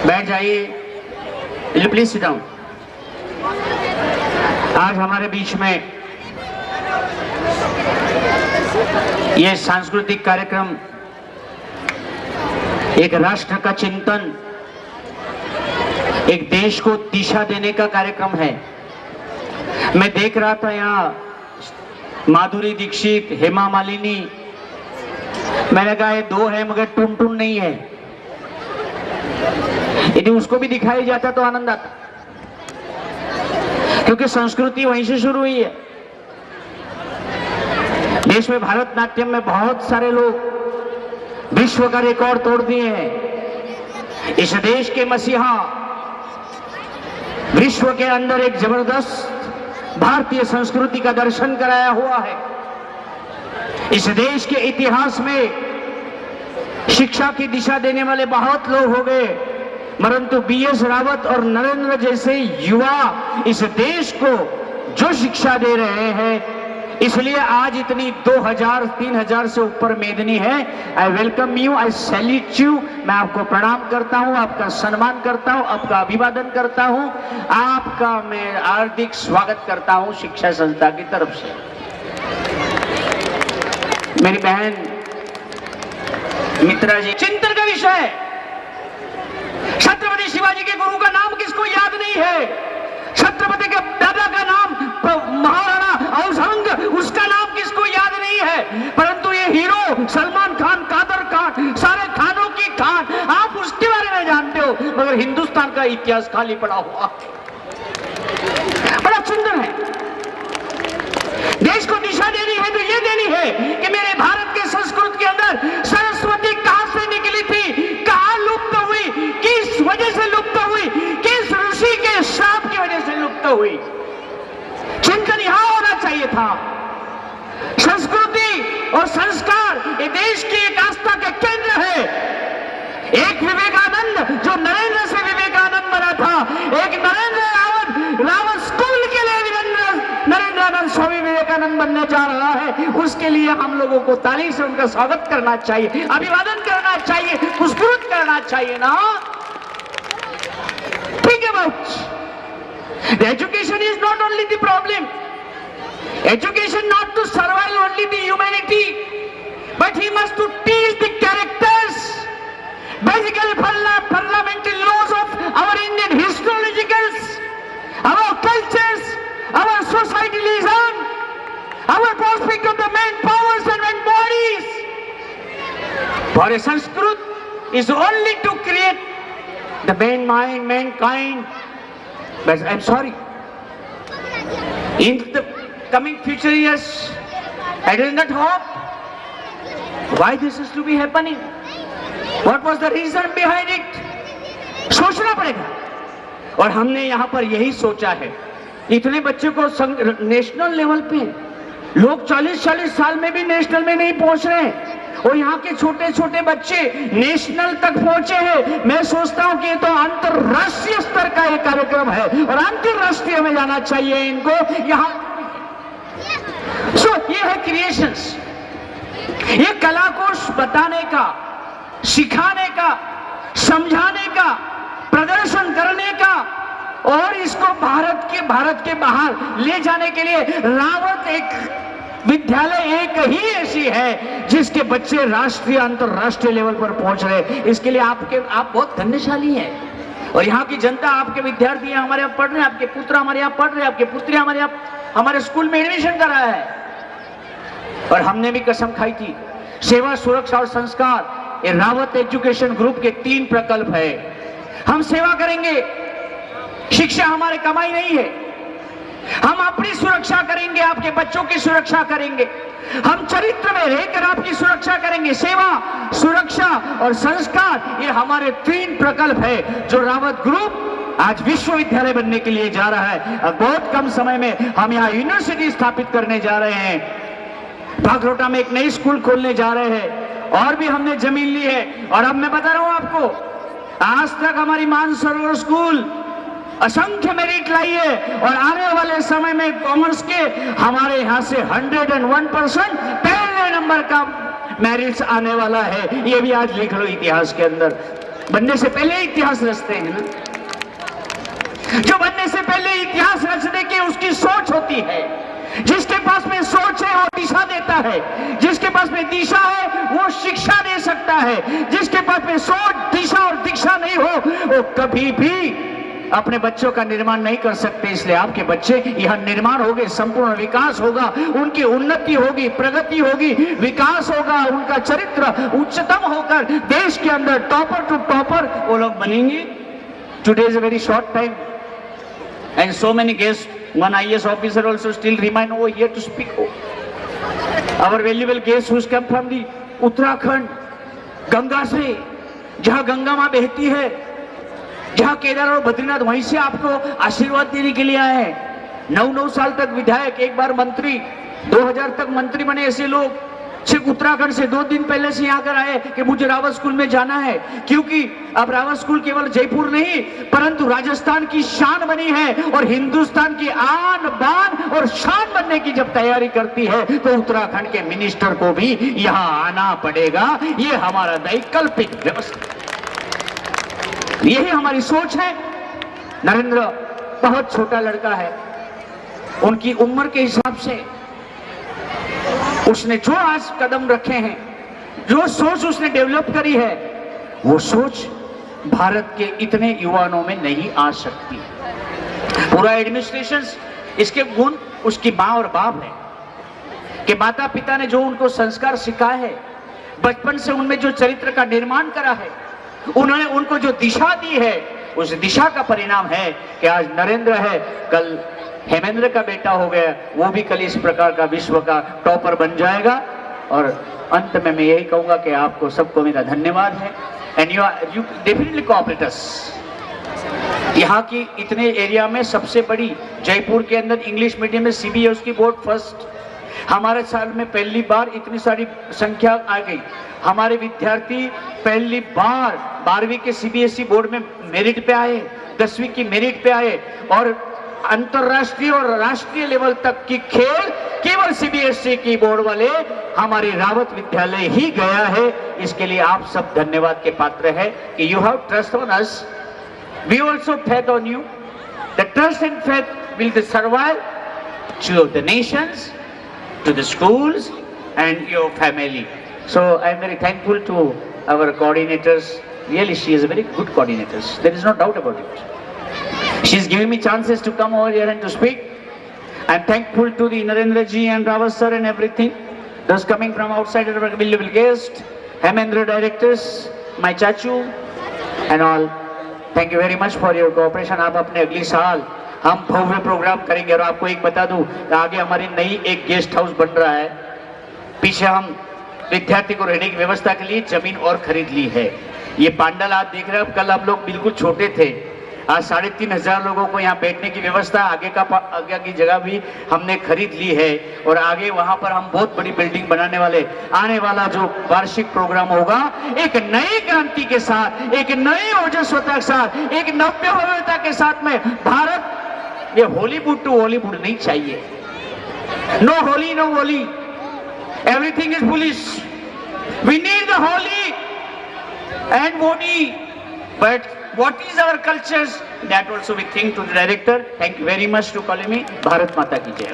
बैठ जाइए, please sit down. आज हमारे बीच में यह सांस्कृतिक कार्यक्रम एक राष्ट्र का चिंतन, एक देश को दिशा देने का कार्यक्रम है। मैं देख रहा था यहाँ माधुरी दीक्षित, हेमा मालिनी, मैंने कहा ये दो है मगर टुन टुन नहीं है। यदि उसको भी दिखाई जाता तो आनंद आता, क्योंकि संस्कृति वहीं से शुरू हुई है। देश में भारतनाट्यम में बहुत सारे लोग विश्व का रिकॉर्ड तोड़ दिए हैं। इस देश के मसीहा विश्व के अंदर एक जबरदस्त भारतीय संस्कृति का दर्शन कराया हुआ है। इस देश के इतिहास में शिक्षा की दिशा देने वाले बहुत लोग हो गए, परंतु बीएस रावत और नरेंद्र जैसे युवा इस देश को जो शिक्षा दे रहे हैं, इसलिए आज इतनी 2000-3000 से ऊपर मेदनी है। I welcome you, I salute you. मैं आपको प्रणाम करता हूं, आपका सम्मान करता हूं, आपका अभिवादन करता हूं, आपका मैं हार्दिक स्वागत करता हूं शिक्षा संस्था की तरफ से। मेरी बहन मित्रा जी, चिंतन का विषय है। छत्रपति शिवाजी के गुरु का नाम किसको याद नहीं है? छत्रपति के दादा का नाम महाराणा औरंग, उसका नाम किसको याद नहीं है? परंतु ये हीरो सलमान खान, कादर खान, सारे खानों की खान, आप उसके बारे में जानते हो, मगर हिंदुस्तान का इतिहास खाली पड़ा हुआ। बड़ा चिंतन है। देश को दिशा देनी है तो ये देनी है कि मेरे भारत के संस्कृत के अंदर सरस्वती कहां से निकली थी, कहां लुप्त हुई, किस वजह से लुप्त हुई, किस ऋषि के श्राप की वजह से लुप्त हुई। चिंतन यहां होना चाहिए था। संस्कृति और संस्कार ये देश की एक आस्था के केंद्र है। एक विवेकानंद जो नरेंद्र से विवेकानंद बना था, एक नरेंद्र रावत स्कूल के लिए नरेंद्र स्वामी विवेकानंद बनने जा रहा है। उसके लिए हम लोगों को ताली से उनका स्वागत करना चाहिए, अभिवादन करना चाहिए, पुरस्कृत करना चाहिए ना। Think about the education is not only the problem. Education not to survive only the humanity, but he must to teach the characters, basically fundamental laws of our Indian historicals, our cultures, our societalism, our prospect of the main powers and main bodies. For a Sanskrit is only to create the main mind, mankind. But I'm sorry, in the coming future years, I do not hope why this is to be happening. What was the reason behind it? सोचना पड़ेगा। और हमने यहाँ पर यही सोचा है। इतने बच्चे को नेशनल लेवल पे लोग 40-40 साल में भी नेशनल में नहीं पहुंच रहे, और यहाँ के छोटे छोटे बच्चे नेशनल तक पहुंचे हैं। मैं सोचता हूँ कि ये तो अंतरराष्ट्रीय स्तर का एक कार्यक्रम है और अंतरराष्ट्रीय में जाना चाहिए इनको। यहाँ ये है क्रिएशंस, ये कला को बताने का, सिखाने का, समझाने का, प्रदर्शन करने का, और इसको भारत के बाहर ले जाने के लिए रावत एक विद्यालय एक ही ऐसी है जिसके बच्चे राष्ट्रीय अंतरराष्ट्रीय लेवल पर पहुंच रहे। इसके लिए आप बहुत धन्यशाली हैं, और यहाँ की जनता, आपके विद्यार्थी हमारे यहाँ पढ़ रहे हैं, आपके पुत्र हमारे यहाँ पढ़ रहे हैं, आपके पुत्री हमारे यहाँ हमारे स्कूल में एडमिशन करा है। और हमने भी कसम खाई थी, सेवा, सुरक्षा और संस्कार, ये रावत एजुकेशन ग्रुप के 3 प्रकल्प है। हम सेवा करेंगे, शिक्षा हमारी कमाई नहीं है, हम अपनी सुरक्षा करेंगे, आपके बच्चों की सुरक्षा करेंगे, हम चरित्र में रहकर आपकी सुरक्षा करेंगे। सेवा, सुरक्षा और संस्कार, ये हमारे 3 प्रकल्प है जो रावत ग्रुप आज विश्वविद्यालय बनने के लिए जा रहा है। अब बहुत कम समय में हम यहाँ यूनिवर्सिटी स्थापित करने जा रहे हैं, बागरोटा में एक नई स्कूल खोलने जा रहे हैं, और भी हमने जमीन ली है। और अब मैं बता रहा हूं आपको, आज तक हमारी मानसरोवर स्कूल असंख्य मेरिट लाई है, और आने वाले समय में कॉमर्स के हमारे यहाँ से 101% पहले नंबर का मेरिट्स आने वाला है। ये भी आज लिख लो इतिहास के अंदर। बनने से पहले इतिहास रचते हैं ना, जो बनने से पहले इतिहास रचने की उसकी सोच होती है। जिसके पास में सोच है वो दिशा देता है, जिसके पास में दिशा है वो शिक्षा दे सकता है। जिसके पास में सोच, दिशा और दीक्षा नहीं हो वो कभी भी अपने बच्चों का निर्माण नहीं कर सकते। इसलिए आपके बच्चे यह निर्माण होंगे, संपूर्ण विकास होगा, उनकी उन्नति होगी, प्रगति होगी, विकास होगा, उनका चरित्र उच्चतम होकर देश के अंदर टॉपर टू टॉपर वो लोग बनेंगे। Today is a very short time and so many guests, one IAS officer also still remain over here to speak. Our valuable guests who come from the Uttarakhand, Ganga से, जहां गंगा मां बहती है, जहां केदार और बद्रीनाथ, वहीं से आपको आशीर्वाद देने के लिए आए हैं। 9 साल तक विधायक, एक बार मंत्री, 2000 तक मंत्री बने ऐसे लोग सिर्फ उत्तराखंड से 2 दिन पहले से यहाँ कर आए कि मुझे रावत स्कूल में जाना है, क्योंकि अब रावत स्कूल केवल जयपुर नहीं परंतु राजस्थान की शान बनी है और हिंदुस्तान की आन बान और शान बनने की जब तैयारी करती है तो उत्तराखंड के मिनिस्टर को भी यहाँ आना पड़ेगा। ये हमारा वैकल्पिक व्यवस्था, यही हमारी सोच है। नरेंद्र बहुत छोटा लड़का है, उनकी उम्र के हिसाब से उसने जो आज कदम रखे हैं, जो सोच उसने डेवलप करी है, वो सोच भारत के इतने युवाओं में नहीं आ सकती। पूरा एडमिनिस्ट्रेशन, इसके गुण उसकी माँ और बाप है कि माता पिता ने जो उनको संस्कार सिखाए है, बचपन से उनमें जो चरित्र का निर्माण करा है, उन्होंने उनको जो दिशा दी है, उस दिशा का परिणाम है कि आज नरेंद्र है, कल हेमेंद्र का बेटा हो गया, वो भी कल इस प्रकार का विश्व का टॉपर बन जाएगा। और अंत में मैं यही कहूंगा कि आपको सबको मेरा धन्यवाद है एंड यू डेफिनेटली कोऑपरेट अस। यहाँ की इतने एरिया में सबसे बड़ी जयपुर के अंदर इंग्लिश मीडियम में CBSE की बोर्ड फर्स्ट, हमारे साल में पहली बार इतनी सारी संख्या आ गई। हमारे विद्यार्थी पहली बार 12वीं के CBSE बोर्ड में मेरिट पे आए, 10वीं की मेरिट पे आए और अंतरराष्ट्रीय और राष्ट्रीय लेवल तक की खेल केवल CBSE की बोर्ड वाले हमारे रावत विद्यालय ही गया है। इसके लिए आप सब धन्यवाद के पात्र है कि you have trust on us, we also faith on you. The trust and faith will survive to the nations, to the schools and your family. So I am very thankful to our coordinators. Really, she is a very good coordinator. There is no doubt about it. She is giving me chances to come over here and to speak. I am thankful to the Narendra ji and Rawat sir and everything. Those coming from outside are our valuable guests, Hemendra directors, my chachu and all. Thank you very much for your cooperation. आप अपने अगली साल हम भव्य programme करेंगे। और आपको एक बता दूं, आगे हमारी नई एक गेस्ट हाउस बन रहा है, पीछे हम विद्यार्थी को रहने की व्यवस्था के लिए जमीन और खरीद ली है। ये पांडाल आप देख रहे हैं, कल आप लोग बिल्कुल छोटे थे, आज 3500 लोगों को यहाँ बैठने की व्यवस्था, आगे की जगह भी हमने खरीद ली है और आगे वहां पर हम बहुत बड़ी बिल्डिंग बनाने वाले। आने वाला जो वार्षिक प्रोग्राम होगा एक नई क्रांति के साथ, एक नई ओजस्वता के साथ, एक नव्य भव्यता के साथ में भारत, ये हॉलीवुड टू हॉलीवुड नहीं चाहिए। नो होली नो वोली, everything is police. We need the होली एंड वोडी, but what is our cultures, that also we think to the director. Thank you very much to calling me. Bharat Mata ki jai.